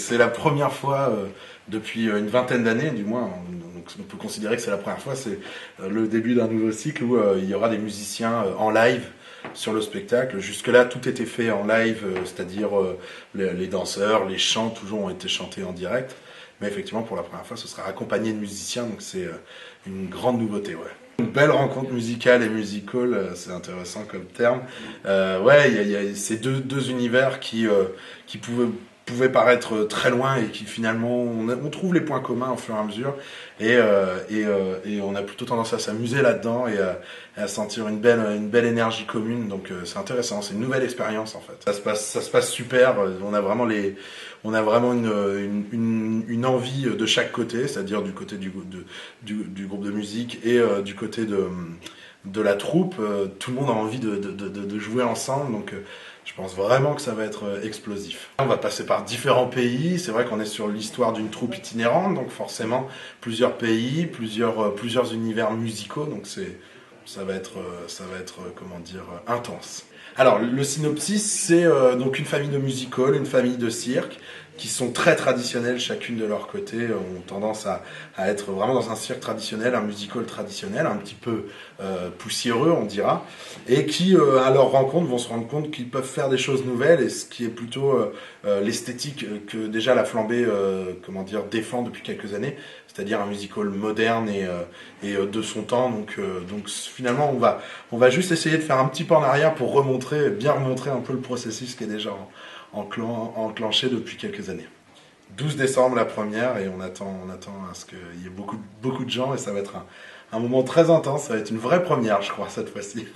C'est la première fois depuis une vingtaine d'années, du moins, donc on peut considérer que c'est la première fois, c'est le début d'un nouveau cycle où il y aura des musiciens en live sur le spectacle. Jusque-là, tout était fait en live, c'est-à-dire les danseurs, les chants, toujours ont été chantés en direct. Mais effectivement, pour la première fois, ce sera accompagné de musiciens, donc c'est une grande nouveauté, ouais. Une belle rencontre musicale et musical, c'est intéressant comme terme. Ouais, il y a ces deux univers qui pouvaient paraître très loin et qui finalement, on trouve les points communs au fur et à mesure et on a plutôt tendance à s'amuser là-dedans et à sentir une belle énergie commune. Donc c'est intéressant, c'est une nouvelle expérience en fait. Ça se passe super, on a vraiment une envie de chaque côté, c'est-à-dire du côté du groupe de musique et du côté de la troupe. Tout le monde a envie de jouer ensemble, donc je pense vraiment que ça va être explosif. On va passer par différents pays, c'est vrai qu'on est sur l'histoire d'une troupe itinérante, donc forcément plusieurs pays, plusieurs univers musicaux, donc ça va être, comment dire, intense. Alors, le synopsis, c'est donc une famille de music-hall, une famille de cirque, qui sont très traditionnelles chacune de leur côté, ont tendance à être vraiment dans un cirque traditionnel, un music-hall traditionnel, un petit peu poussiéreux, on dira, et qui, à leur rencontre, vont se rendre compte qu'ils peuvent faire des choses nouvelles, et ce qui est plutôt l'esthétique que déjà la flambée, comment dire, défend depuis quelques années, c'est-à-dire un music-hall moderne et de son temps. Donc finalement, on va juste essayer de faire un petit pas en arrière pour bien remontrer un peu le processus qui est déjà enclenché depuis quelques années. 12 décembre la première et on attend à ce qu'il y ait beaucoup de gens et ça va être un moment très intense, ça va être une vraie première je crois cette fois-ci.